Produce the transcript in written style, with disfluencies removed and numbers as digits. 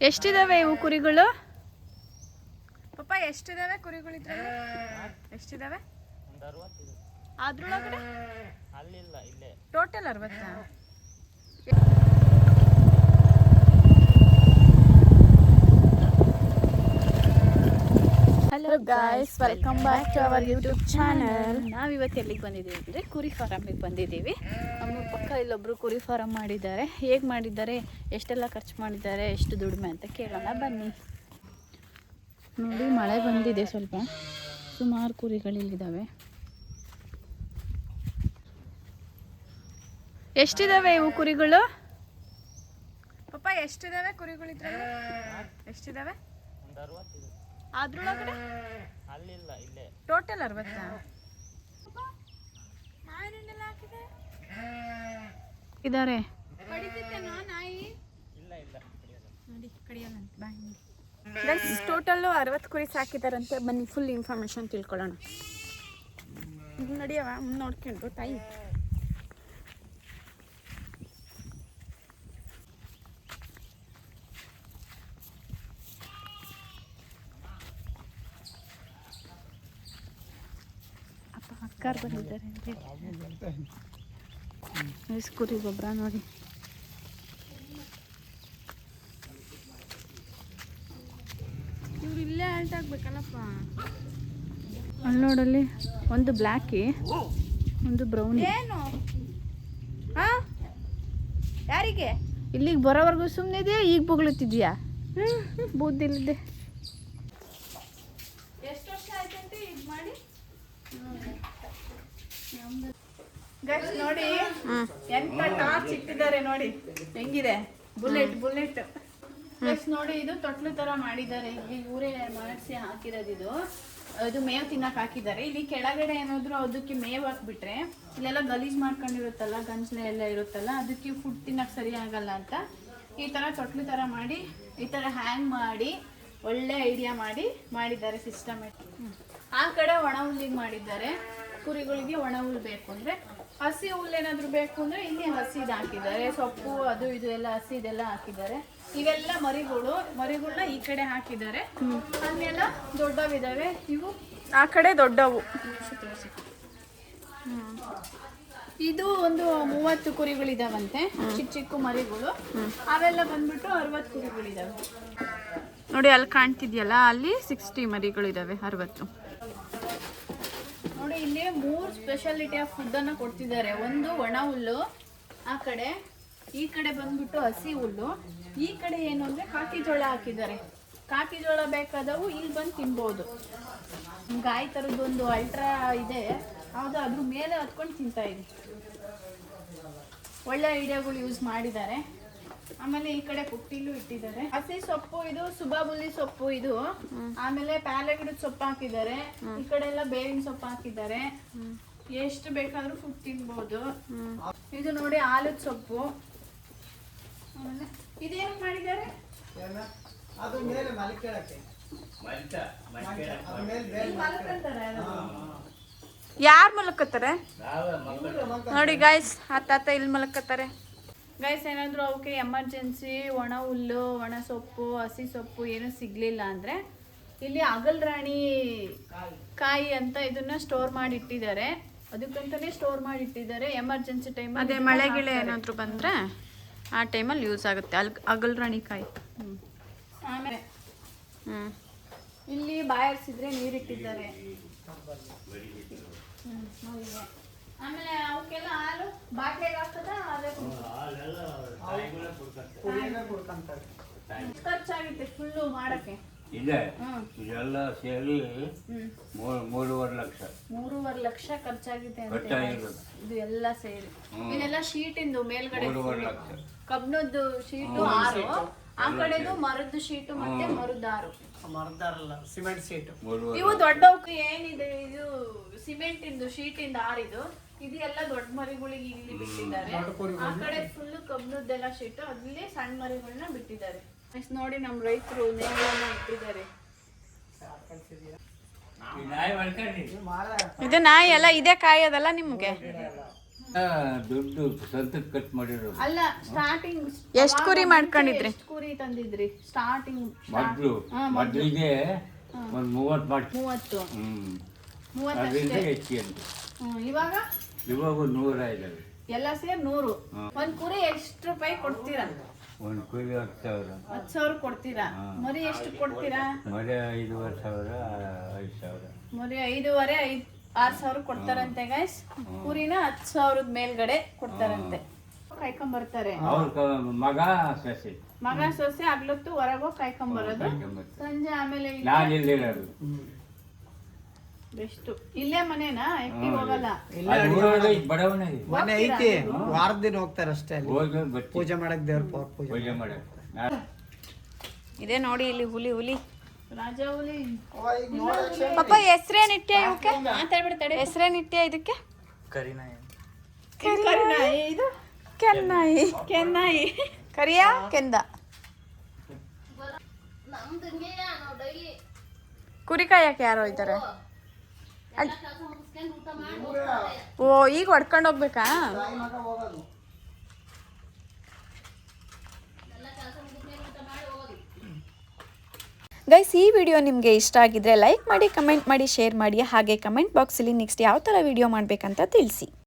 ಎಷ್ಟಿದಾವೆ ಇವು ಕುರಿಗಳು? ಪಾಪ ಎಷ್ಟಿದಾವೆ ಕುರಿಗಳು ಇದ್ರಲ್ಲಿ? ಎಷ್ಟಿದಾವೆ? ಅದ್ರೊಳಗಡೆ total 60. Hello guys, welcome back to our YouTube channel. ನಾವಿವತ್ತು ಎಲ್ಲಿಗೆ ಬಂದಿದ್ದೀವಿ ಅಂದರೆ ಕುರಿ ಫಾರಮ್ಗೆ ಬಂದಿದ್ದೀವಿ. ನಮ್ಮ ಪಕ್ಕ ಇಲ್ಲೊಬ್ರು ಕುರಿ ಫಾರಮ್ ಮಾಡಿದ್ದಾರೆ. ಹೇಗೆ ಮಾಡಿದ್ದಾರೆ, ಎಷ್ಟೆಲ್ಲ ಖರ್ಚು ಮಾಡಿದ್ದಾರೆ, ಎಷ್ಟು ದುಡಿಮೆ ಅಂತ ಕೇಳೋಣ ಬನ್ನಿ. ನೋಡಿ, ಮಳೆ ಬಂದಿದೆ ಸ್ವಲ್ಪ, ಸುಮಾರು ಕುರಿಗಳಿಲ್ಲಿದ್ದಾವೆ. ಎಷ್ಟಿದಾವೆ ಇವು ಕುರಿಗಳು? ಪಾಪ ಎಷ್ಟಿದಾವೆ ಕುರಿಗಳು ಇದ್ರಲ್ಲಿ? ಎಷ್ಟಿದಾವೆ? ಅದ್ರೊಳಗಡೆ ಟೋಟಲ್ 60. ಇದಾರೆ ಟೋಟಲ್ 60 ಕುರಿ ಸಾಕಿದಾರಂತೆ. ಬನ್ನಿ ಫುಲ್ ಇನ್ಫಾರ್ಮೇಶನ್ ತಿಳ್ಕೊಳ್ಳೋಣ. ನಡಿಯವ ನೋಡ್ಕೊಂಡು ತಾಯಿ. ಅಕ್ಕಾರ್ ಬಂದಿದ್ದಾರೆ ಅಂತ ಕುರಿ ಗೊಬ್ಬರ ನೋಡಿ. ಇವ್ರು ಇಲ್ಲೇ ಆಲ್ಟ್ ಆಗ್ಬೇಕಲ್ಲಪ್ಪ. ಅಲ್ಲಿ ನೋಡಲ್ಲಿ ಒಂದು ಬ್ಲ್ಯಾಕಿ, ಒಂದು ಬ್ರೌನಿ. ಏನು ಯಾರಿಗೆ? ಇಲ್ಲಿಗೆ ಬರೋವರೆಗೂ ಸುಮ್ಮನೆ ಇದೆಯಾ, ಈಗ ಬೊಗಳುತ್ತಿದ್ಯಾ? ಬುದ್ಧಿಲ್ಲಿದೆ. ಎಷ್ಟು ವರ್ಷ ಆಯ್ತಂತೆ ಇದು ಮಾಡಿ? ಗೈಸ್ ನೋಡಿ, ಎಂತ ಟಾರ್ಚ್ ಇಟ್ಟಿದ್ದಾರೆ ನೋಡಿ, ಹೆಂಗಿದೆ ಬುಲೆಟ್. ಗೈಸ್ ನೋಡಿ, ಇದು ತೊಟ್ಲು ತರ ಮಾಡಿದ್ದಾರೆ. ಇಲ್ಲಿ ಊರೇ ಮಾಡಿಸಿ ಹಾಕಿರೋದು. ಇದು ಮೇವು ತಿನ್ನಕ್ ಹಾಕಿದ್ದಾರೆ. ಇಲ್ಲಿ ಕೆಳಗಡೆ ಏನಾದ್ರು ಅದಕ್ಕೆ ಮೇವು ಹಾಕ್ಬಿಟ್ರೆ ಇಲ್ಲೆಲ್ಲ ಗಲೀಜ್ ಮಾಡ್ಕೊಂಡಿರುತ್ತಲ್ಲ, ಗಂಜಲೆ ಎಲ್ಲ ಇರುತ್ತಲ್ಲ, ಅದಕ್ಕೆ ಫುಡ್ ತಿನ್ನಕ್ ಸರಿ ಆಗಲ್ಲ ಅಂತ ಈ ತರ ತೊಟ್ಲು ತರ ಮಾಡಿ, ಈ ತರ ಹ್ಯಾಂಗ್ ಮಾಡಿ ಒಳ್ಳೆ ಐಡಿಯಾ ಮಾಡಿದ್ದಾರೆ ಸಿಸ್ಟಮೆಟಿಕ್. ಆ ಕಡೆ ಒಣ ಹುಲ್ಲಿಗೆ ಮಾಡಿದ್ದಾರೆ. ಕುರಿಗಳಿಗೆ ಒಣ ಹುಲ್ಲು ಬೇಕು ಅಂದ್ರೆ, ಹಸಿ ಹುಲ್ಲು ಏನಾದ್ರು ಬೇಕು ಅಂದ್ರೆ ಇಲ್ಲಿ ಹಸಿದು ಹಾಕಿದ್ದಾರೆ. ಸೊಪ್ಪು ಅದು ಇದು ಎಲ್ಲ ಹಸಿದೆಲ್ಲ ಹಾಕಿದ್ದಾರೆ. ಇವೆಲ್ಲ ಮರಿಗಳನ್ನ ಈ ಕಡೆ ಹಾಕಿದ್ದಾರೆ. ಅಲ್ಲೆಲ್ಲ ದೊಡ್ಡವಿದಾವೆ, ಇವು ಆ ಕಡೆ ದೊಡ್ಡವು. ಇದು ಒಂದು 30 ಕುರಿಗಳಿದಾವಂತೆ, ಚಿಕ್ಕ ಮರಿಗಳು. ಅವೆಲ್ಲ ಬಂದ್ಬಿಟ್ಟು 60 ಕುರಿಗಳಿದಾವೆ ನೋಡಿ. ಅಲ್ಲಿ ಕಾಣ್ತಿದ್ಯಲ್ಲ, ಅಲ್ಲಿ 60 ಮರಿಗಳಿದಾವೆ, 60. ನೋಡಿ, ಇಲ್ಲಿ 3 ಸ್ಪೆಷಾಲಿಟಿ ಆಫ್ ಫುಡ್ ಅನ್ನ ಕೊಡ್ತಿದ್ದಾರೆ. ಒಂದು ಒಣ ಹುಲ್ಲು, ಆ ಕಡೆ ಈ ಕಡೆ ಬಂದ್ಬಿಟ್ಟು ಹಸಿ ಹುಲ್ಲು, ಈ ಕಡೆ ಏನು ಅಂದ್ರೆ ಕಾಕಿ ಜೋಳ ಹಾಕಿದ್ದಾರೆ. ಕಾಕಿ ಜೋಳ ಬೇಕಾದವು ಇಲ್ಲಿ ಬಂದು ತಿನ್ಬೋದು. ಗಾಯ ತರದೊಂದು ಅಲ್ಟ್ರಾ ಇದೆ, ಹೌದು, ಅದ್ರ ಮೇಲೆ ಹತ್ಕೊಂಡು ತಿಂತಾ ಇದೆ. ಒಳ್ಳೆ ಐಡಿಯಾಗಳು ಯೂಸ್ ಮಾಡಿದ್ದಾರೆ. ಆಮೇಲೆ ಈ ಕಡೆ ಪುಟ್ಟಿಲು ಇಟ್ಟಿದ್ದಾರೆ. ಹಸಿ ಸೊಪ್ಪು, ಇದು ಸುಬಾಬುಲಿ ಸೊಪ್ಪು ಇದು. ಆಮೇಲೆ ಪ್ಯಾಲೆ ಗಿಡದ ಸೊಪ್ಪು ಹಾಕಿದ್ದಾರೆ. ಈ ಕಡೆ ಎಲ್ಲ ಬೇವಿನ ಸೊಪ್ಪು ಹಾಕಿದ್ದಾರೆ. ಎಷ್ಟು ಬೇಕಾದ್ರೂ ಫುಡ್ ತಿನ್ಬಹುದು. ಇದು ನೋಡಿ ಆಲದ ಸೊಪ್ಪು. ಆಮೇಲೆ ಇದೇನು ಮಾಡಿದ್ದಾರೆ? ಯಾರು ಮಲಕತ್ತಾರೆ ನೋಡಿ ಗೈಸ್, ಆ ತಾತ ಇಲ್ಲಿ ಮಲಕತ್ತಾರೆ. ಗೈಸ್, ಏನಾದರೂ ಅವಕ್ಕೆ ಎಮರ್ಜೆನ್ಸಿ ಒಣ ಹುಲ್ಲು, ಒಣ ಸೊಪ್ಪು, ಹಸಿ ಸೊಪ್ಪು ಏನೂ ಸಿಗಲಿಲ್ಲ ಅಂದರೆ ಇಲ್ಲಿ ಅಗಲ್ರಾಣಿ ಕಾಯಿ ಅಂತ ಇದನ್ನ ಸ್ಟೋರ್ ಮಾಡಿ ಇಟ್ಟಿದ್ದಾರೆ. ಅದಕ್ಕಂತಲೇ ಸ್ಟೋರ್ ಮಾಡಿ ಇಟ್ಟಿದ್ದಾರೆ. ಎಮರ್ಜೆನ್ಸಿ ಟೈಮ್, ಅದೇ ಮಳೆ ಗಿಳೆ ಏನಾದರೂ ಬಂದರೆ ಆ ಟೈಮಲ್ಲಿ ಯೂಸ್ ಆಗುತ್ತೆ ಅಗಲ್ರಾಣಿ ಕಾಯಿ. ಆಮೇಲೆ ಇಲ್ಲಿ ಬಾಯರ್ಸಿದ್ರೆ ನೀರಿಟ್ಟಿದ್ದಾರೆ. ಆಮೇಲೆ ಅವಕ್ಕೆಲ್ಲ ಹಾಲು ಬಾಟ್ಲಿಗೆ ಹಾಕ್ತದ, ಖರ್ಚಾಗುತ್ತೆ ಫುಲ್ಲು ಮಾಡಕ್ಕೆ. ಇದೆಲ್ಲ ಸೇರಿ 3.5 ಲಕ್ಷ. 3.5 ಲಕ್ಷ ಖರ್ಚಾಗಿದೆ ಅಂತ ಇದು ಎಲ್ಲ ಸೇರಿ. ಇದೆಲ್ಲ ಶೀಟಿಂದು ಮೇಲ್ಗಡೆ ಕಬ್ಬಿಣದ್ದು ಶೀಟು 6, ಆ ಕಡೆದು ಮರದ್ದು ಶೀಟು ಮತ್ತೆ ಮರದ್ದು 6. Cement sheet. ಇವು ದೊಡ್ಡವಕ್ಕೆ ಏನಿದೆ, ಇದು ಸಿಮೆಂಟ್ ಇಂದು ಶೀಟ್ ಇಂದ 6 ಇದು. ಇದು ಎಲ್ಲ ದೊಡ್ಡ ಮರಿಗಳಿಗೆ ಇಲ್ಲಿ ಬಿಟ್ಟಿದ್ದಾರೆ. ಆ ಕಡೆ ಫುಲ್ ಕಬ್ಬಿಣದ್ದೆಲ್ಲ ಶೀಟು, ಅಲ್ಲಿ ಸಣ್ಣ ಮರಿಗಳನ್ನ ಬಿಟ್ಟಿದ್ದಾರೆ. ನೋಡಿ, ನಮ್ಮ ರೈತರು ನೇಗಳನ್ನ ಇಟ್ಟಿದ್ದಾರೆ. ಇದು ನಾಯಿ ಎಲ್ಲ ಇದೇ ಕಾಯಿ ಅದಲ್ಲ ನಿಮ್ಗೆ. ದುಡ್ಡು ಸ್ವಂತಕ್ಕೆ ಖರ್ಚು ಮಾಡಿರೋದು. ಅಲ್ಲ ಸ್ಟಾರ್ಟಿಂಗ್ ಎಷ್ಟ್ ಕುರಿ ಮಾಡ್ಕೊಂಡಿದ್ರಿ? ಎಷ್ಟು ಕುರಿ ತಂದಿದ್ರಿ ಸ್ಟಾರ್ಟಿಂಗ್? ಮೊದಲಿಗೆ ಒಂದು 30 ಮಾಡ್ತೀವಿ. 30 ಹ್ಮ್ 30 ಅದರಿಂದ ಅಷ್ಟೇ. ಹೆಚ್ಚಿಗೆ ಇವಾಗ ಇವಾಗ 100 ಇದಾವೆ. ಎಲ್ಲ ಸೇರಿ 100. ಒಂದ್ ಕುರಿ ಎಷ್ಟು ರೂಪಾಯಿ ಕೊಡ್ತೀರಾ? ಒಂದು ಕುರಿ 10,000. 10,000 ಕೊಡ್ತೀರಾ? ಮರಿ ಎಷ್ಟು ಕೊಡ್ತೀರಾ? ಮರಿ 5,500, 5,000. ಮರಿ 5,500 6,000 ಕೊಡ್ತಾರಂತೆ ಗೈಸ್. ಕುರಿನ 10,000 ಮೇಲ್ಗಡೆ ಕೊಡ್ತಾರಂತೆ. ಕಾಯ್ಕೊಂಬರ್ತಾರೆ ಅವ್ರ ಮಗ ಸಸಿ ಮಗ ಸೊಸೆ ಆಗ್ಲೊತ್ತು ಹೊರಗೋಗಿ ಕಾಯ್ಕೊಂಬರೋದು. ಸಂಜೆ ಆಮೇಲೆ ನಾನು ಇಲ್ಲಿರೋದು. ಬೆಸ್ಟ್. ಇಲ್ಲೇ ಮನೇನಾ? ಎತ್ತಿ ಹೋಗಲ್ಲ? ಬಡವಣೆ ಮನೆ ಐತಿ, ವಾರದ ದಿನ ಹೋಗ್ತಾರೆ ಅಷ್ಟೇ. ಅಲ್ಲಿ ಹೋಗಿ ಬರ್ತೀವಿ ಪೂಜೆ ಮಾಡಕ್ ದೇವ್ರ ಪೂಜೆ ಪೂಜೆ ಮಾಡಕ್ಕೆ. ಇದೆ ನೋಡಿ ಇಲ್ಲಿ ಹುಲಿ. ರಾಜ ಹುಲಿ. ಪಪ್ಪ ಹೆಸ್ರೇನಿಟ್ಯ ಇವಕ್ಕೆ? ಮಾತಾಡ್ಬಿಡ್ತಾಳೆ. ಹೆಸ್ರೇನಿಟ್ಯ ಇದಕ್ಕೆ? ಕರಿನಾಯಿ. ಕರಿನಾಯಿ. ಇದು ಕೆನ್ನಾಯಿ. ಕೆನ್ನಾಯಿ. ಕರಿಯ ಕೆಂದ. ಕುರಿ ಕಾಯಕ್ಕೆ ಯಾರೋ ಇದ್ದಾರೆ. ಓ ಈಗ ಹೊಡ್ಕೊಂಡು ಹೋಗ್ಬೇಕಾ? ಗೈಸ್, ಈ ವಿಡಿಯೋ ನಿಮಗೆ ಇಷ್ಟ ಆಗಿದ್ರೆ ಲೈಕ್ ಮಾಡಿ, ಕಮೆಂಟ್ ಮಾಡಿ, ಶೇರ್ ಮಾಡಿ. ಹಾಗೆ ಕಮೆಂಟ್ ಬಾಕ್ಸಲ್ಲಿ ನೆಕ್ಸ್ಟ್ ಯಾವ ಥರ ವಿಡಿಯೋ ಮಾಡಬೇಕಂತ ತಿಳಿಸಿ.